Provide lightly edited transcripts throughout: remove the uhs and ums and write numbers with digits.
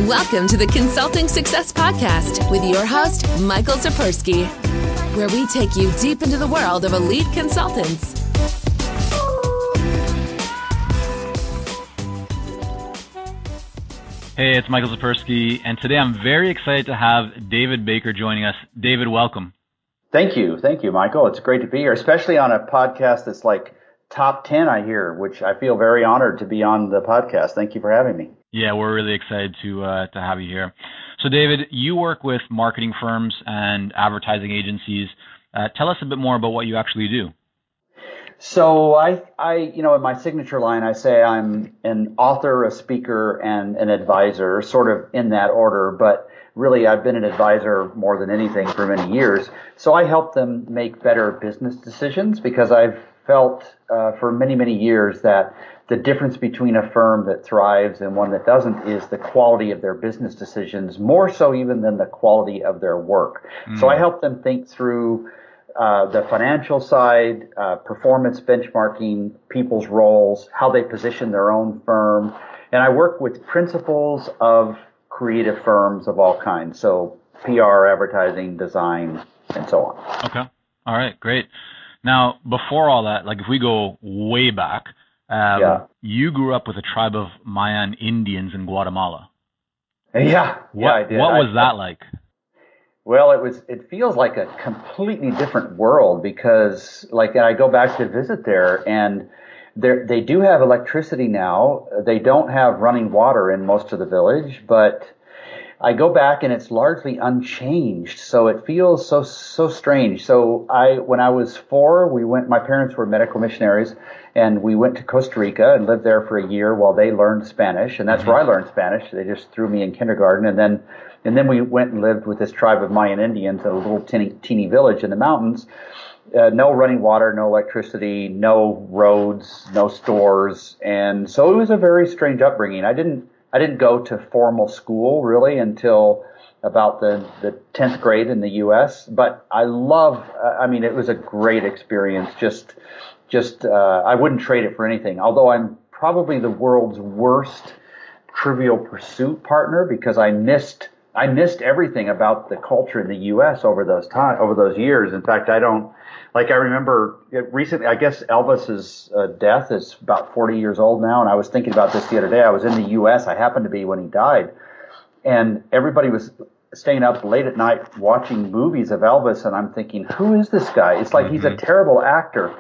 Welcome to the Consulting Success Podcast with your host, Michael Sapersky, where we take you deep into the world of elite consultants. Hey, it's Michael Sapersky, and today I'm very excited to have David Baker joining us. David, welcome. Thank you, Michael. It's great to be here, especially on a podcast that's like top 10, I hear, which I feel very honored to be on the podcast. Thank you for having me. Yeah, we're really excited to have you here. So, David, you work with marketing firms and advertising agencies. Tell us a bit more about what you actually do. So I, in my signature line, I say I'm an author, a speaker, and an advisor, sort of in that order. But really, I've been an advisor more than anything for many years. So I help them make better business decisions because I've felt for many, many years that the difference between a firm that thrives and one that doesn't is the quality of their business decisions, more so even than the quality of their work. So I help them think through the financial side, performance benchmarking, people's roles, how they position their own firm. And I work with principals of creative firms of all kinds. So PR, advertising, design, and so on. Okay. All right. Great. Now, before all that, like if we go way back, you grew up with a tribe of Mayan Indians in Guatemala. Yeah, I did. What was that like? Well, it feels like a completely different world because I go back to visit there and they do have electricity now. They don't have running water in most of the village, but I go back and it's largely unchanged. So it feels so strange. So when I was 4, my parents were medical missionaries and we went to Costa Rica and lived there for a year while they learned Spanish. And that's where I learned Spanish. They just threw me in kindergarten. And then we went and lived with this tribe of Mayan Indians in a little teeny village in the mountains. No running water, no electricity, no roads, no stores. And so it was a very strange upbringing. I didn't go to formal school really until about the 10th grade in the U.S. But it was a great experience. I wouldn't trade it for anything. Although I'm probably the world's worst Trivial Pursuit partner because I missed everything about the culture in the U.S. over those years. In fact, I remember recently, I guess Elvis's death is about 40 years old now. And I was thinking about this the other day. I was in the U.S. I happened to be when he died. And everybody was staying up late at night watching movies of Elvis. And I'm thinking, who is this guy? It's like he's a terrible actor.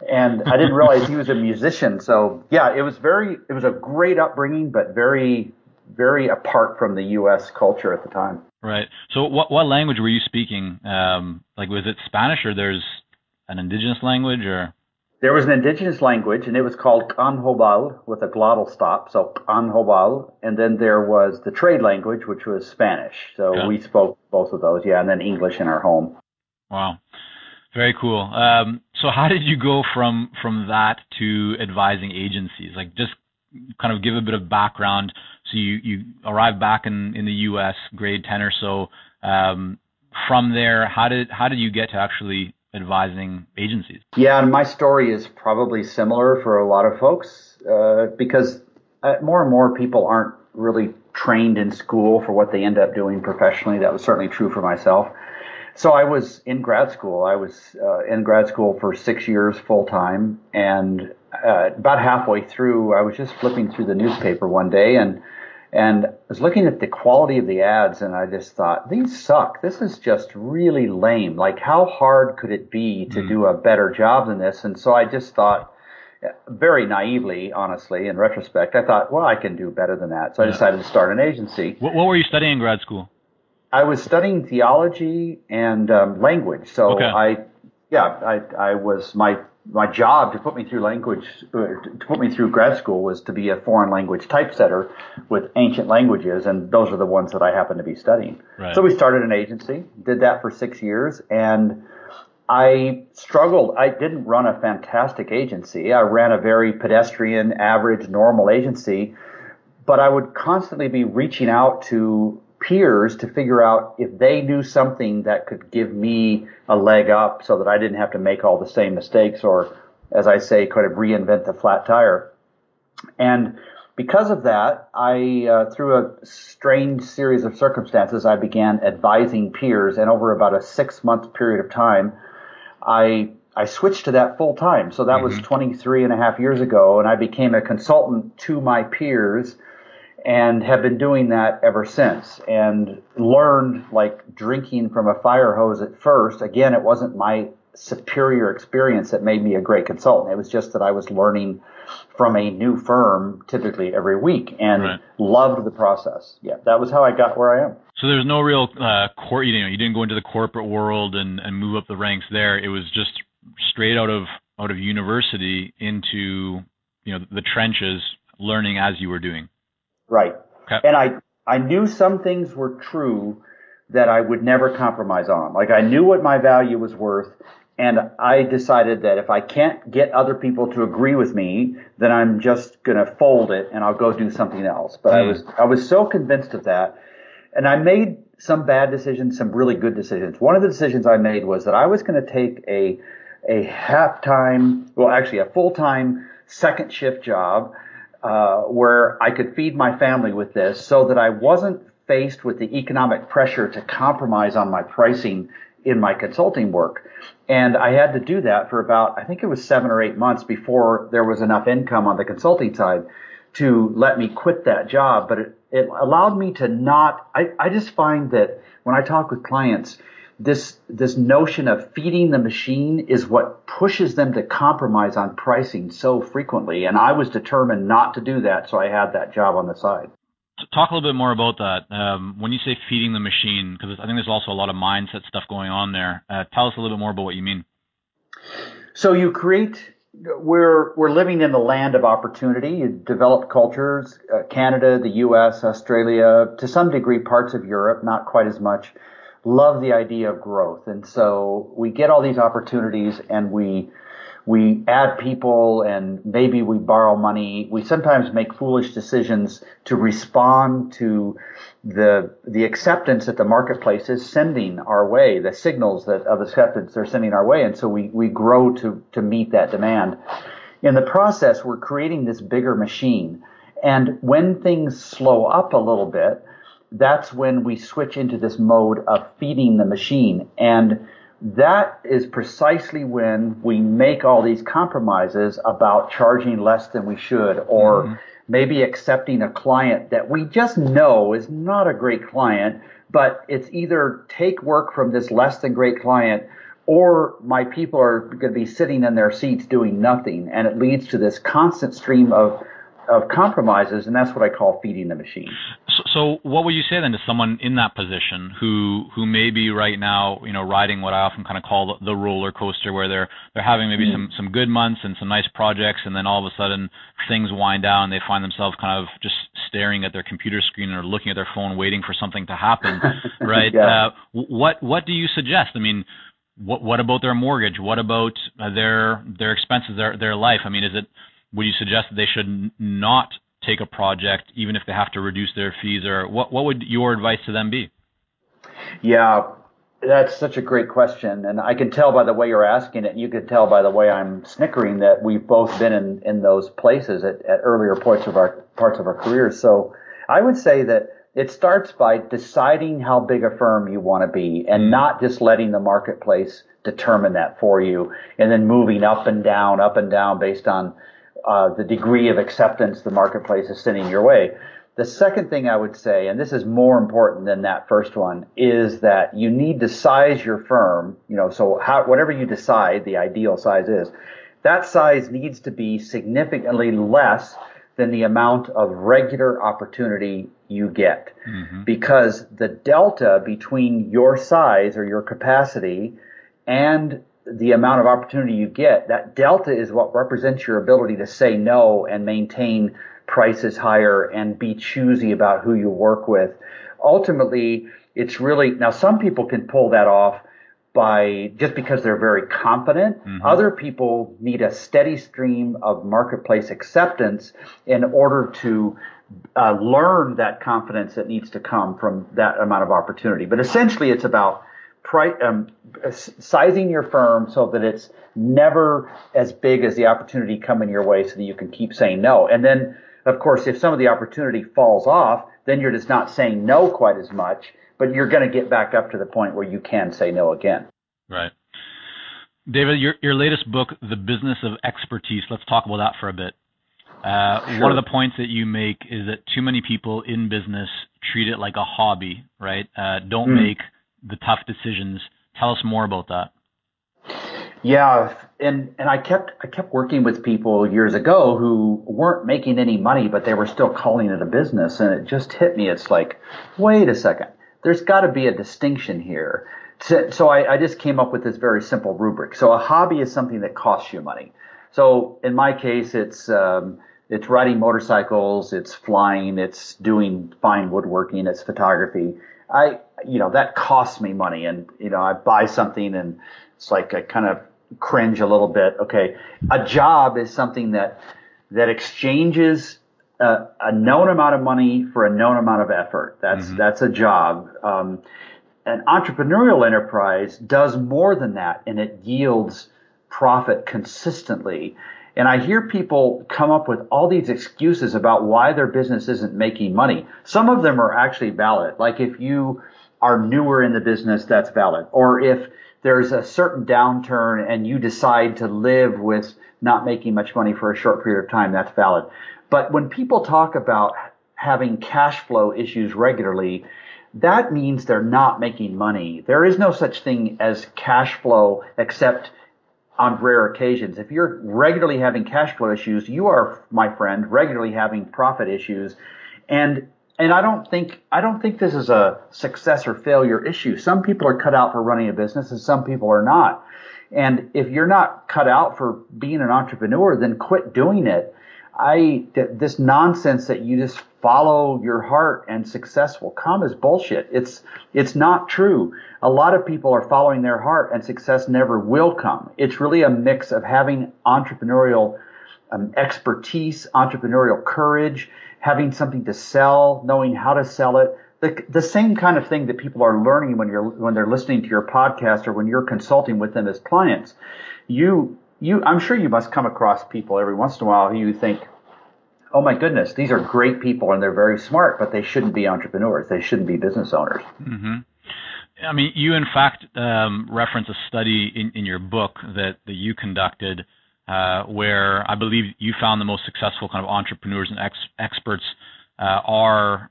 And I didn't realize he was a musician. So, yeah, it was a great upbringing, but very, very apart from the U.S. culture at the time. Right. So what language were you speaking? Was it Spanish or there's an indigenous language or? There was an indigenous language and it was called Canjobal with a glottal stop. So Canjobal. And then there was the trade language, which was Spanish. So we spoke both of those. Yeah. And then English in our home. Wow. Very cool. So how did you go from that to advising agencies? Like just kind of give a bit of background. So you arrived back in the U.S., grade 10 or so. From there, how did you get to actually advising agencies? Yeah, and my story is probably similar for a lot of folks because more and more people aren't really trained in school for what they end up doing professionally. That was certainly true for myself. So I was in grad school. I was in grad school for 6 years full time, and about halfway through, I was just flipping through the newspaper one day and I was looking at the quality of the ads, and I just thought, these suck. This is just really lame. Like, how hard could it be to do a better job than this? And so I just thought, very naively, honestly, in retrospect, I thought, well, I can do better than that. So I decided to start an agency. What were you studying in grad school? I was studying theology and language. So I was my job to put me through grad school was to be a foreign language typesetter with ancient languages, and those are the ones that I happened to be studying. Right. So we started an agency, did that for 6 years, and I struggled. I didn't run a fantastic agency. I ran a very pedestrian, average, normal agency, but I would constantly be reaching out to peers to figure out if they knew something that could give me a leg up so that I didn't have to make all the same mistakes or, as I say, kind of reinvent the flat tire. And because of that, through a strange series of circumstances, I began advising peers, and over about a 6-month period of time, I switched to that full time. So that was 23 and a half years ago, and I became a consultant to my peers and have been doing that ever since, and learned like drinking from a fire hose at first. Again, it wasn't my superior experience that made me a great consultant. It was just that I was learning from a new firm typically every week, and loved the process. Yeah, that was how I got where I am. So there's no real you didn't go into the corporate world and move up the ranks there. It was just straight out of university into the trenches, learning as you were doing. Right. Okay. And I knew some things were true that I would never compromise on. Like, I knew what my value was worth, and I decided that if I can't get other people to agree with me, then I'm just going to fold it and I'll go do something else. But I was so convinced of that, and I made some bad decisions, some really good decisions. One of the decisions I made was that I was going to take a full-time second shift job where I could feed my family with this, so that I wasn't faced with the economic pressure to compromise on my pricing in my consulting work. And I had to do that for about, I think it was 7 or 8 months before there was enough income on the consulting side to let me quit that job. But it allowed me to not, I just find that when I talk with clients, this notion of feeding the machine is what pushes them to compromise on pricing so frequently. And I was determined not to do that, so I had that job on the side. Talk a little bit more about that. When you say feeding the machine, because I think there's also a lot of mindset stuff going on there. Tell us a little bit more about what you mean. So we're living in the land of opportunity. You develop cultures, Canada, the U.S., Australia, to some degree parts of Europe, not quite as much, love the idea of growth. And so we get all these opportunities, and we add people, and maybe we borrow money. We sometimes make foolish decisions to respond to the acceptance that the marketplace is sending our way, the signals of acceptance they're sending our way. And so we grow to meet that demand. In the process, we're creating this bigger machine. And when things slow up a little bit, that's when we switch into this mode of feeding the machine. And that is precisely when we make all these compromises about charging less than we should, or maybe accepting a client that we just know is not a great client, but it's either take work from this less than great client, or my people are going to be sitting in their seats doing nothing. And it leads to this constant stream of compromises, and that's what I call feeding the machine. So what would you say then to someone in that position who may be right now, riding what I often kind of call the roller coaster, where they're having maybe some good months and some nice projects, and then all of a sudden things wind down, they find themselves kind of just staring at their computer screen or looking at their phone waiting for something to happen, right? Yeah. What do you suggest? I mean, what about their mortgage? What about their expenses, their life? I mean, would you suggest that they should not take a project, even if they have to reduce their fees, or what would your advice to them be? Yeah, that's such a great question. And I can tell by the way you're asking it, and you can tell by the way I'm snickering, that we've both been in those places at earlier parts of our careers. So I would say that it starts by deciding how big a firm you want to be, and not just letting the marketplace determine that for you, and then moving up and down based on the degree of acceptance the marketplace is sending your way. The second thing I would say, and this is more important than that first one, is that you need to size your firm. So whatever you decide the ideal size is, that size needs to be significantly less than the amount of regular opportunity you get. Because the delta between your size or your capacity and the amount of opportunity you get, that delta is what represents your ability to say no and maintain prices higher and be choosy about who you work with. Ultimately, it's really, now some people can pull that off by just because they're very confident. Other people need a steady stream of marketplace acceptance in order to learn that confidence that needs to come from that amount of opportunity. But essentially, it's about sizing your firm so that it's never as big as the opportunity coming your way, so that you can keep saying no. And then Of course, if some of the opportunity falls off, then you're just not saying no quite as much, but you're going to get back up to the point where you can say no again. Right. David, your latest book, The Business of Expertise, let's talk about that for a bit. Sure. One of the points that you make is that too many people in business treat it like a hobby, right? Don't make the tough decisions. Tell us more about that. Yeah, and I kept working with people years ago who weren't making any money, but they were still calling it a business, and it just hit me. It's like, wait a second, there's got to be a distinction here. So I just came up with this very simple rubric. So a hobby is something that costs you money. So in my case, it's riding motorcycles, it's flying, it's doing fine woodworking, it's photography. That costs me money, and I buy something and it's like I kind of cringe a little bit. Okay, a job is something that exchanges a known amount of money for a known amount of effort. That's a job. An entrepreneurial enterprise does more than that, and it yields profit consistently. And I hear people come up with all these excuses about why their business isn't making money. Some of them are actually valid. Like if you are newer in the business, that's valid. Or if there's a certain downturn and you decide to live with not making much money for a short period of time, that's valid. But when people talk about having cash flow issues regularly, that means they're not making money. There is no such thing as cash flow except on rare occasions. If you're regularly having cash flow issues, you are, my friend, regularly having profit issues. And I don't think this is a success or failure issue. Some people are cut out for running a business and some people are not. And if you're not cut out for being an entrepreneur, then quit doing it. This nonsense that you just follow your heart and success will come is bullshit. It's not true. A lot of people are following their heart and success never will come. It's really a mix of having entrepreneurial expertise, entrepreneurial courage, having something to sell, knowing how to sell it. The same kind of thing that people are learning when they're listening to your podcast or when you're consulting with them as clients. I'm sure you must come across people every once in a while who you think, oh my goodness, these are great people and they're very smart, but they shouldn't be entrepreneurs. They shouldn't be business owners. Mm-hmm. I mean, you in fact reference a study in your book that you conducted where I believe you found the most successful kind of entrepreneurs and experts are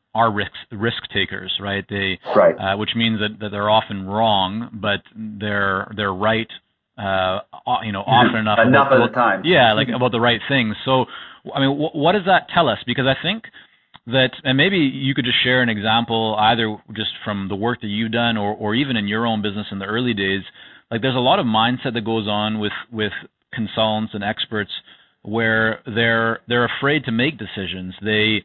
risk takers, right? Right. Which means that they're often wrong, but they're right. Often enough of the time. Yeah, like about the right things. So, I mean, what does that tell us? Because I think that, and maybe you could just share an example, either just from the work that you've done or even in your own business in the early days. Like, there's a lot of mindset that goes on with consultants and experts where they're afraid to make decisions. They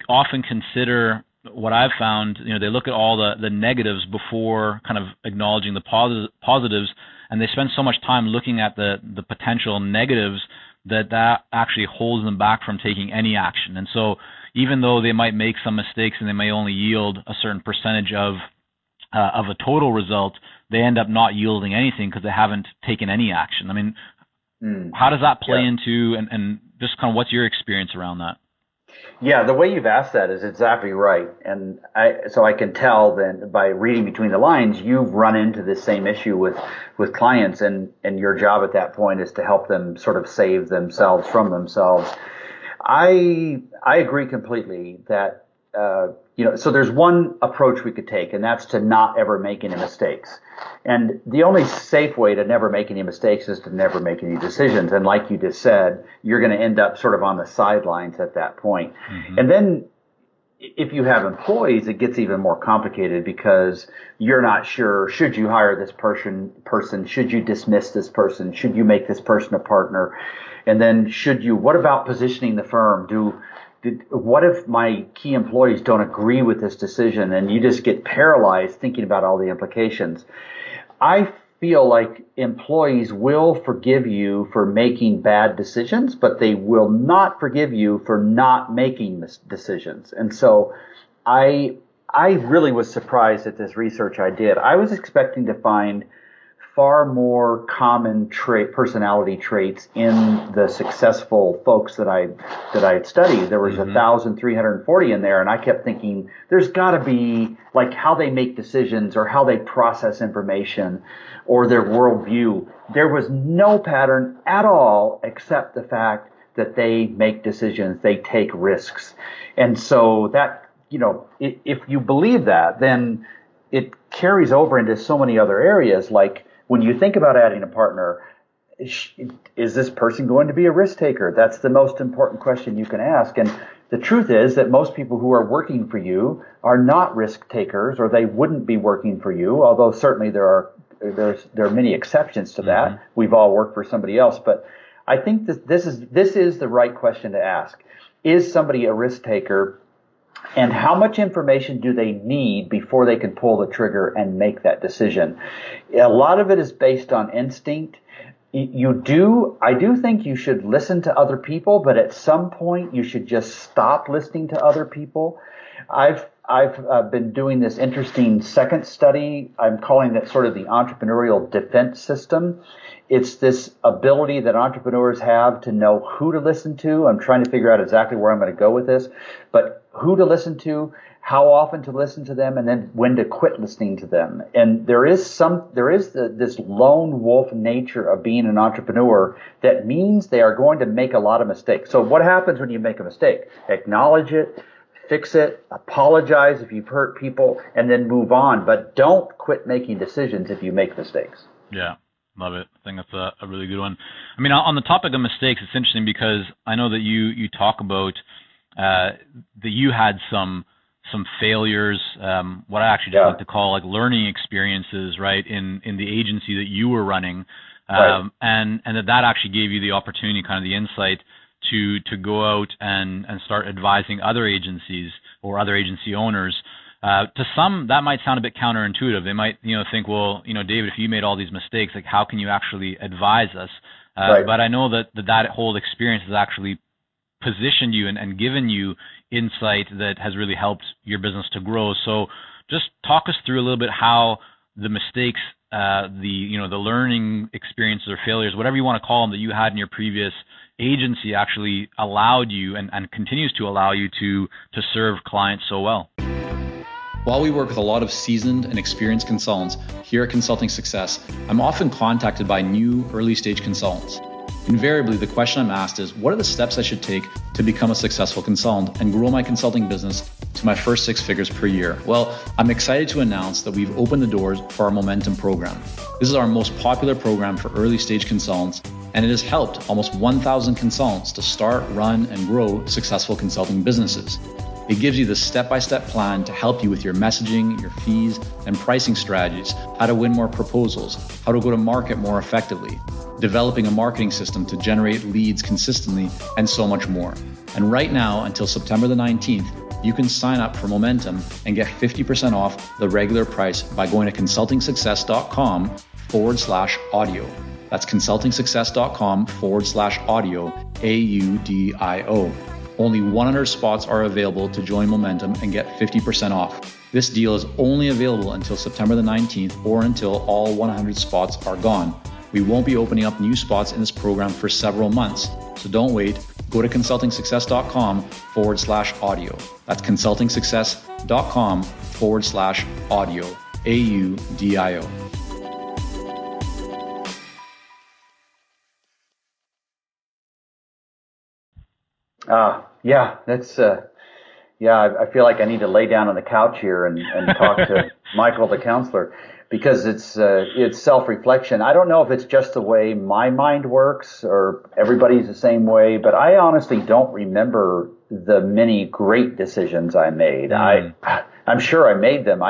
often consider, what I've found, they look at all the negatives before kind of acknowledging the positives. And they spend so much time looking at the potential negatives that actually holds them back from taking any action. And so even though they might make some mistakes and they may only yield a certain percentage of a total result, they end up not yielding anything because they haven't taken any action. I mean, how does that play into, and just kind of what's your experience around that? Yeah, the way you've asked that is exactly right. And so I can tell then by reading between the lines, you've run into this same issue with clients, and your job at that point is to help them sort of save themselves from themselves. I agree completely that, so there's one approach we could take, and that's to not ever make any mistakes. And the only safe way to never make any mistakes is to never make any decisions. And like you just said, you're going to end up sort of on the sidelines at that point. Mm-hmm. And then if you have employees, it gets even more complicated because you're not sure, should you hire this person? Should you dismiss this person? Should you make this person a partner? And then what about positioning the firm? What if my key employees don't agree with this decision? And you just get paralyzed thinking about all the implications. I feel like employees will forgive you for making bad decisions, but they will not forgive you for not making decisions. And so I really was surprised at this research I did. I was expecting to find far more common personality traits in the successful folks that I had studied. There was 1,340 in there, and I kept thinking there's got to be like how they make decisions or how they process information or their worldview. There was no pattern at all except the fact that they make decisions, they take risks. And so that, if you believe that, then it carries over into so many other areas. Like when you think about adding a partner, is this person going to be a risk taker? That's the most important question you can ask. And the truth is that most people who are working for you are not risk takers, or they wouldn't be working for you. Although certainly there are many exceptions to that. Mm-hmm. We've all worked for somebody else, but I think that this is the right question to ask. Is somebody a risk taker? And how much information do they need before they can pull the trigger and make that decision? A lot of it is based on instinct. I do think you should listen to other people, but at some point you should just stop listening to other people. I've been doing this interesting second study. I'm calling it sort of the entrepreneurial defense system. It's this ability that entrepreneurs have to know who to listen to. I'm trying to figure out exactly where I'm going to go with this, but who to listen to, how often to listen to them, and then when to quit listening to them. And there is this lone wolf nature of being an entrepreneur that means they are going to make a lot of mistakes. So what happens when you make a mistake? Acknowledge it, fix it, apologize if you've hurt people, and then move on. But don't quit making decisions if you make mistakes. Yeah. Love it. I think that's a really good one. I mean, on the topic of mistakes, it's interesting because I know that you talk about that you had some failures, what I actually just like to call like learning experiences, right, in the agency that you were running, right. and that actually gave you the opportunity, kind of the insight to go out and start advising other agencies or other agency owners. To some, that might sound a bit counterintuitive. They might, think, well, David, if you made all these mistakes, like how can you actually advise us? Right. But I know that whole experience has actually positioned you and given you insight that has really helped your business to grow. So just talk us through a little bit how the mistakes, the learning experiences or failures, whatever you want to call them, that you had in your previous agency actually allowed you and continues to allow you to serve clients so well. While we work with a lot of seasoned and experienced consultants here at Consulting Success, I'm often contacted by new early-stage consultants. Invariably, the question I'm asked is, what are the steps I should take to become a successful consultant and grow my consulting business to my first 6 figures per year? Well, I'm excited to announce that we've opened the doors for our Momentum program. This is our most popular program for early-stage consultants, and it has helped almost 1,000 consultants to start, run, and grow successful consulting businesses. It gives you the step-by-step plan to help you with your messaging, your fees, and pricing strategies, how to win more proposals, how to go to market more effectively, developing a marketing system to generate leads consistently, and so much more. And right now, until September the 19th, you can sign up for Momentum and get 50% off the regular price by going to consultingsuccess.com/audio. That's consultingsuccess.com/audio, AUDIO. Only 100 spots are available to join Momentum and get 50% off. This deal is only available until September the 19th or until all 100 spots are gone. We won't be opening up new spots in this program for several months, so don't wait. Go to consultingsuccess.com/audio. That's consultingsuccess.com/audio, AUDIO. I feel like I need to lay down on the couch here and talk to Michael, the counselor, because it's self-reflection. I don't know if it's just the way my mind works or everybody's the same way, but I honestly don't remember the many great decisions I made. I'm sure I made them.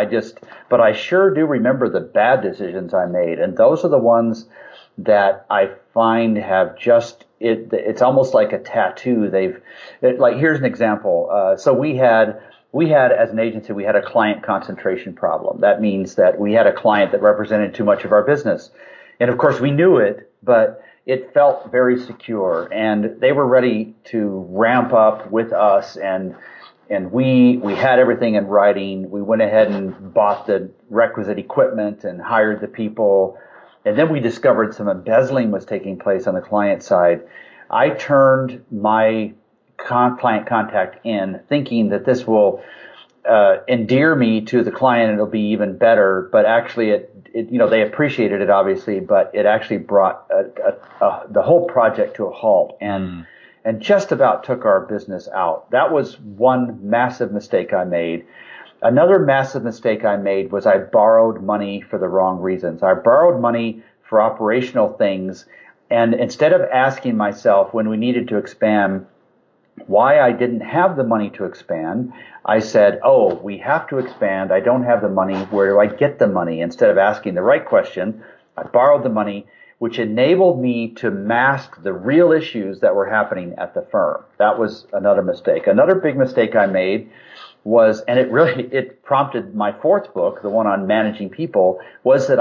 But I sure do remember the bad decisions I made, and those are the ones that I find have just it's almost like a tattoo. Here's an example. So we had as an agency, we had a client concentration problem. That means that we had a client that represented too much of our business. And of course we knew it, but it felt very secure, and they were ready to ramp up with us, and we had everything in writing. We went ahead and bought the requisite equipment and hired the people. and then we discovered some embezzling was taking place on the client side, I turned my client contact in, thinking that this will endear me to the client and it'll be even better. But actually, it they appreciated it obviously, but it actually brought the whole project to a halt and just about took our business out. That was one massive mistake I made. Another massive mistake I made was I borrowed money for the wrong reasons. I borrowed money for operational things, and instead of asking myself when we needed to expand why I didn't have the money to expand, I said, oh, we have to expand. I don't have the money. Where do I get the money? Instead of asking the right question, I borrowed the money, which enabled me to mask the real issues that were happening at the firm. That was another mistake. Another big mistake I made was, and it prompted my fourth book, the one on managing people, was that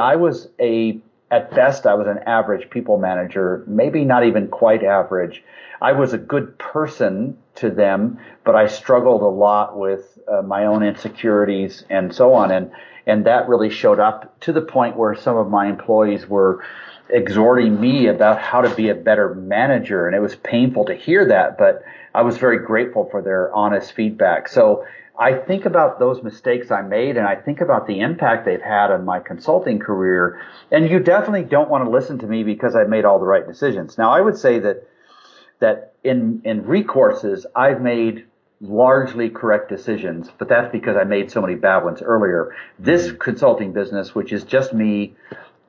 at best, I was an average people manager, maybe not even quite average. I was a good person to them, but I struggled a lot with my own insecurities and so on. And that really showed up to the point where some of my employees were exhorting me about how to be a better manager. And it was painful to hear that, but I was very grateful for their honest feedback. So I think about those mistakes I made, and I think about the impact they've had on my consulting career. And you definitely don't want to listen to me because I made all the right decisions. Now, I would say that in recourses, I've made largely correct decisions, but that's because I made so many bad ones earlier. This consulting business, which is just me,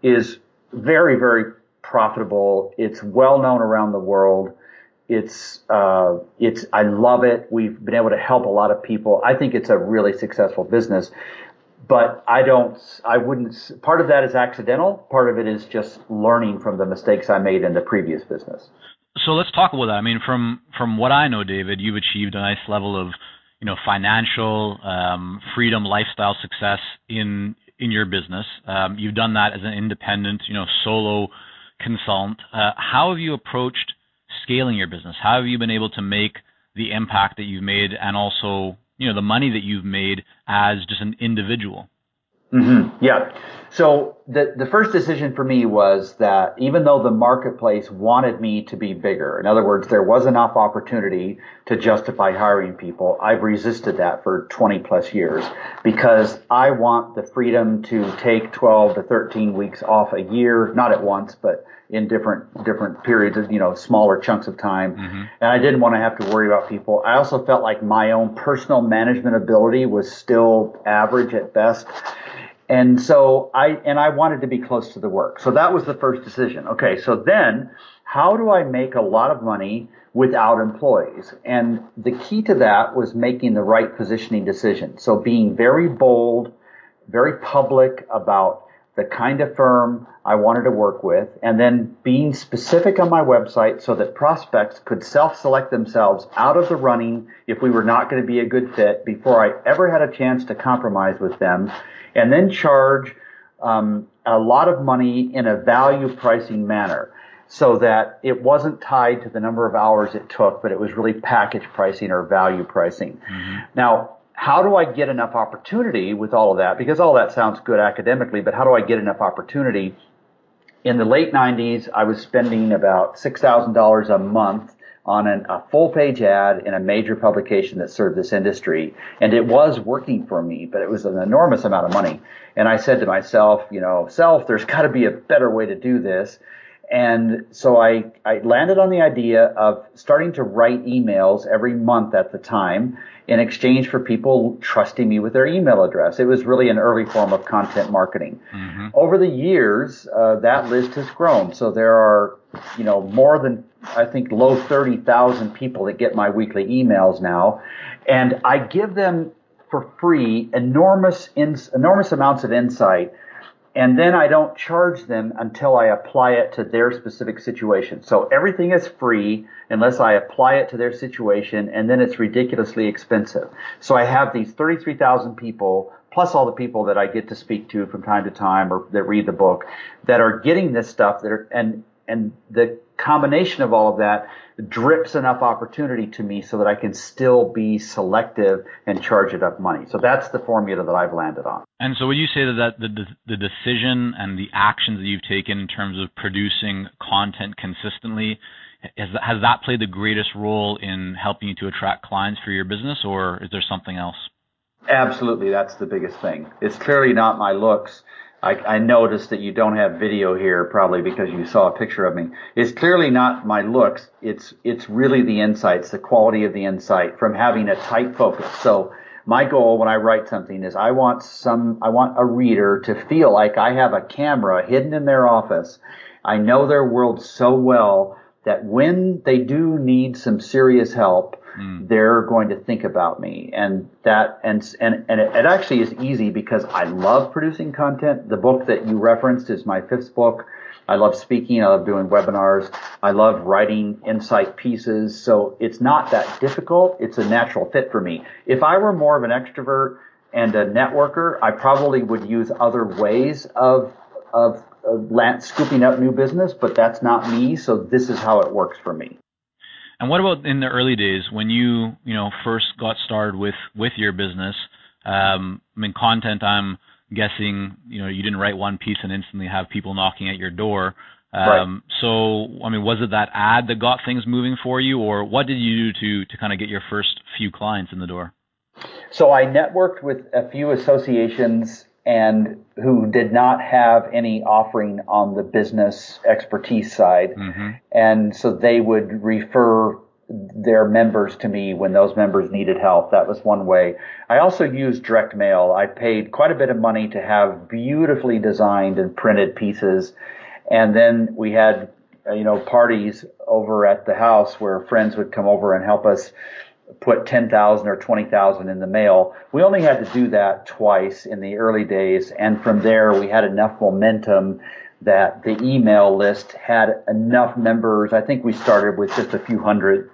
is very, very profitable. It's well known around the world. I love it. We've been able to help a lot of people. I think it's a really successful business, but part of that is accidental. Part of it is just learning from the mistakes I made in the previous business. So let's talk about that. I mean, from what I know, David, you've achieved a nice level of, financial, freedom, lifestyle success in your business. You've done that as an independent, solo consultant. How have you approached scaling your business? How have you been able to make the impact that you've made and also, the money that you've made as just an individual? Mm-hmm. Yeah. So the first decision for me was that even though the marketplace wanted me to be bigger, in other words, there was enough opportunity to justify hiring people, I've resisted that for 20 plus years because I want the freedom to take 12 to 13 weeks off a year, not at once, but in different periods of, smaller chunks of time. Mm-hmm. And I didn't want to have to worry about people. I also felt like my own personal management ability was still average at best. And so I wanted to be close to the work. So that was the first decision. Okay. So then how do I make a lot of money without employees? And the key to that was making the right positioning decision. So being very bold, very public about the kind of firm I wanted to work with, and then being specific on my website so that prospects could self-select themselves out of the running if we were not going to be a good fit before I ever had a chance to compromise with them, and then charge a lot of money in a value pricing manner so that it wasn't tied to the number of hours it took, but it was really package pricing or value pricing. Mm-hmm. Now, how do I get enough opportunity with all of that? Because all that sounds good academically, but how do I get enough opportunity? In the late 90s, I was spending about $6,000 a month on a full-page ad in a major publication that served this industry. And it was working for me, but it was an enormous amount of money. And I said to myself, there's got to be a better way to do this. And so I landed on the idea of starting to write emails every month at the time in exchange for people trusting me with their email address. It was really an early form of content marketing. Mm-hmm. Over the years, that list has grown. So there are, more than, I think, low 30,000 people that get my weekly emails now. And I give them for free enormous amounts of insight. And then I don't charge them until I apply it to their specific situation. So everything is free unless I apply it to their situation, and then it's ridiculously expensive. So I have these 33,000 people, plus all the people that I get to speak to from time to time or that read the book, that are getting this stuff and and the combination of all of that drips enough opportunity to me so that I can still be selective and charge enough money. So that's the formula that I've landed on. And so would you say that the decision and the actions that you've taken in terms of producing content consistently, has that played the greatest role in helping you to attract clients for your business, or is there something else? Absolutely, that's the biggest thing. It's clearly not my looks. I noticed that you don't have video here, probably because you saw a picture of me. It's clearly not my looks. It's really the insights, the quality of the insight from having a tight focus. So my goal when I write something is I want a reader to feel like I have a camera hidden in their office. I know their world so well that when they do need some serious help, they're going to think about me. And it actually is easy because I love producing content. The book that you referenced is my 5th book. I love speaking. I love doing webinars. I love writing insight pieces. So it's not that difficult. It's a natural fit for me. If I were more of an extrovert and a networker, I probably would use other ways of scooping up new business, but that's not me. So this is how it works for me. And what about in the early days when you first got started with your business? Content, I'm guessing, you didn't write one piece and instantly have people knocking at your door. Right. So, was it that ad that got things moving for you, or what did you do to kind of get your first few clients in the door? So I networked with a few associations and who did not have any offering on the business expertise side. Mm-hmm. And so they would refer their members to me when those members needed help. That was one way. I also used direct mail. I paid quite a bit of money to have beautifully designed and printed pieces. And then we had, parties over at the house where friends would come over and help us put 10,000 or 20,000 in the mail. We only had to do that twice in the early days. And from there, we had enough momentum that the email list had enough members. I think we started with just a few hundred,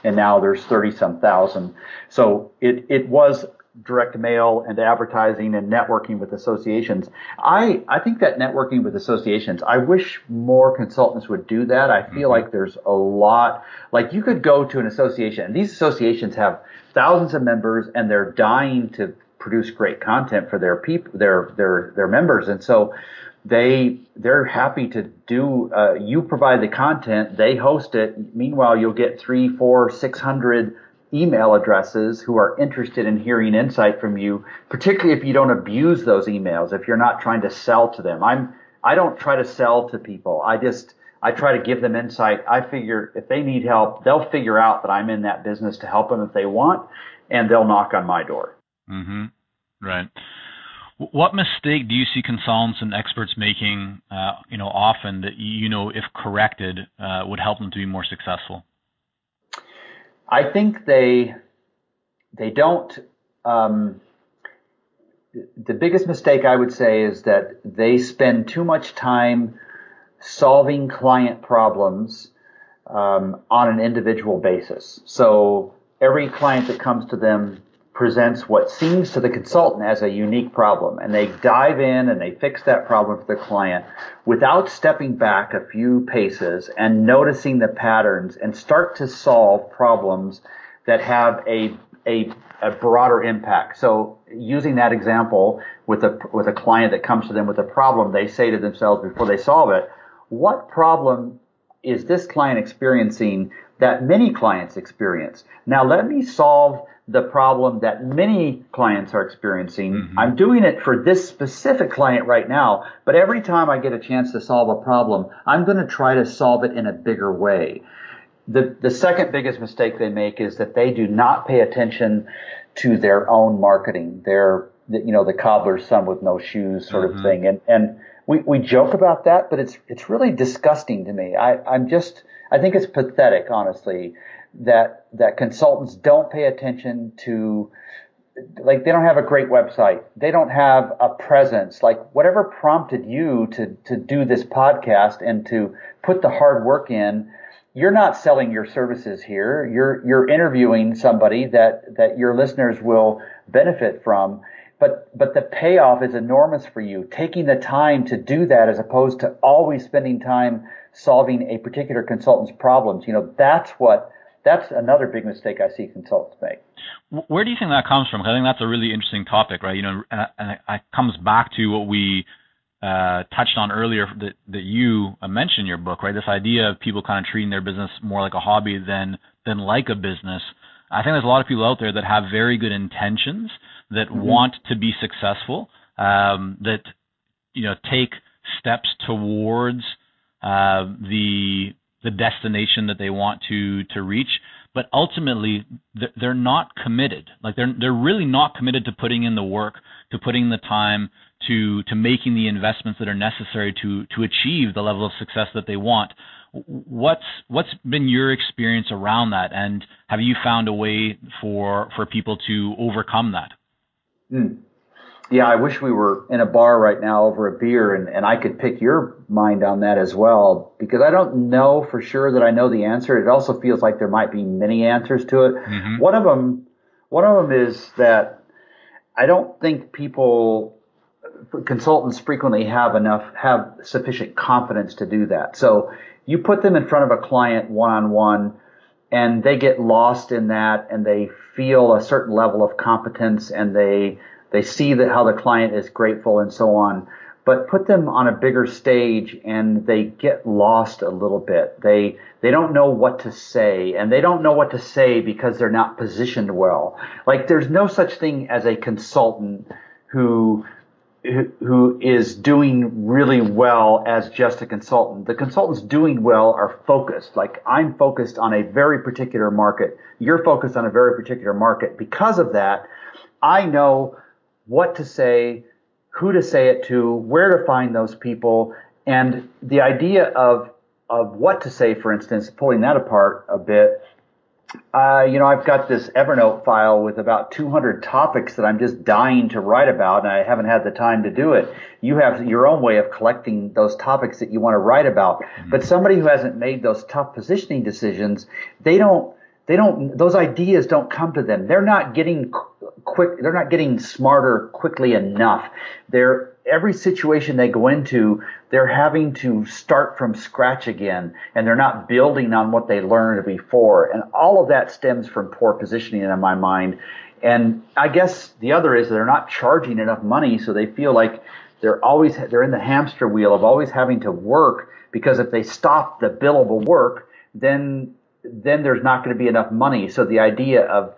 and now there's 30-some thousand. So it was direct mail and advertising and networking with associations. I think that networking with associations, I wish more consultants would do that. I feel like there's a lot, like you could go to an association, and these associations have thousands of members and they're dying to produce great content for their people, their members. And so they're happy to do, you provide the content, they host it. Meanwhile, you'll get 300, 400, 600 email addresses who are interested in hearing insight from you, particularly if you don't abuse those emails, if you're not trying to sell to them. I don't try to sell to people. I try to give them insight. I figure if they need help, they'll figure out that I'm in that business to help them if they want, and they'll knock on my door. Mm-hmm. Right. What mistake do you see consultants and experts making, often that, if corrected, would help them to be more successful? I think they don't, the biggest mistake I would say is that they spend too much time solving client problems on an individual basis. So every client that comes to them presents what seems to the consultant as a unique problem, and they dive in and they fix that problem for the client without stepping back a few paces and noticing the patterns and start to solve problems that have a broader impact. So using that example with a client that comes to them with a problem, they say to themselves before they solve it, what problem is this client experiencing that many clients experience? Now let me solve the problem that many clients are experiencing. Mm-hmm. I'm doing it for this specific client right now, but every time I get a chance to solve a problem, I'm going to try to solve it in a bigger way. The second biggest mistake they make is that they do not pay attention to their own marketing. They're, the cobbler's son with no shoes sort of thing. And we joke about that, but it's really disgusting to me. I think it's pathetic, honestly, that consultants don't pay attention to, like, they don't have a great website. They don't have a presence. Like, whatever prompted you to do this podcast and to put the hard work in, you're not selling your services here. You're interviewing somebody that your listeners will benefit from. but the payoff is enormous for you. Taking the time to do that as opposed to always spending time solving a particular consultant's problems. That's another big mistake I see consultants make. Where do you think that comes from? 'Cause I think that's a really interesting topic, right? And it comes back to what we touched on earlier that you mentioned in your book, right? This idea of people kind of treating their business more like a hobby than like a business. I think there's a lot of people out there that have very good intentions, that want to be successful, that take steps towards the destination that they want to reach, but ultimately they're not committed. Like they're really not committed to putting in the work, to putting in the time, to making the investments that are necessary to achieve the level of success that they want. What's been your experience around that, and have you found a way for people to overcome that? Yeah, I wish we were in a bar right now over a beer and I could pick your mind on that as well, because I don't know for sure that I know the answer. It also feels like there might be many answers to it. One of them is that I don't think consultants frequently have sufficient confidence to do that. So you put them in front of a client one-on-one and they get lost in that, and they feel a certain level of competence, and they see that how the client is grateful and so on. But put them on a bigger stage and they get lost a little bit. They don't know what to say, and they don't know what to say because they're not positioned well. Like there's no such thing as a consultant who is doing really well as just a consultant. The consultants doing well are focused. Like I'm focused on a very particular market. You're focused on a very particular market. Because of that, I know what to say, who to say it to, where to find those people. And the idea of what to say, for instance, pulling that apart a bit, I've got this Evernote file with about 200 topics that I'm just dying to write about, and I haven't had the time to do it. You have your own way of collecting those topics that you want to write about. But somebody who hasn't made those tough positioning decisions, those ideas don't come to them. They're not getting they're not getting smarter quickly enough. Every situation they go into, they're having to start from scratch again, and they're not building on what they learned before. And all of that stems from poor positioning in my mind. And I guess the other is they're not charging enough money, so they feel like they're in the hamster wheel of always having to work, because if they stop the billable work, then there's not going to be enough money. So the idea of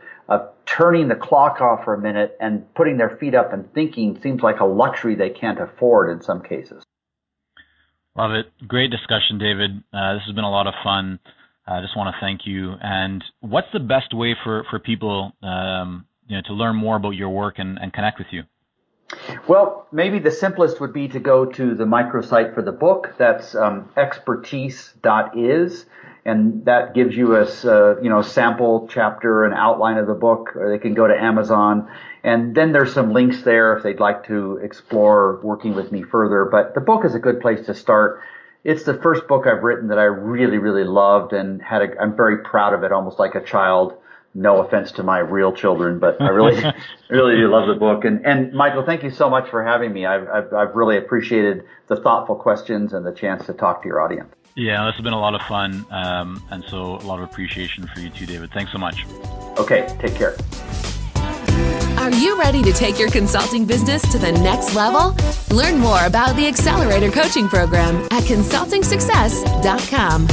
turning the clock off for a minute and putting their feet up and thinking seems like a luxury they can't afford in some cases. Love it. Great discussion, David. This has been a lot of fun. I just want to thank you. And what's the best way for people to learn more about your work and connect with you? Well, maybe the simplest would be to go to the microsite for the book. That's expertise.is. And that gives you a sample chapter, an outline of the book, or they can go to Amazon. And then there's some links there if they'd like to explore working with me further. But the book is a good place to start. It's the first book I've written that I really, really loved, and I'm very proud of it, almost like a child. No offense to my real children, but I really, really do love the book. And Michael, thank you so much for having me. I've really appreciated the thoughtful questions and the chance to talk to your audience. Yeah, this has been a lot of fun, and so a lot of appreciation for you too, David. Thanks so much. Okay, take care. Are you ready to take your consulting business to the next level? Learn more about the Accelerator Coaching Program at consultingsuccess.com.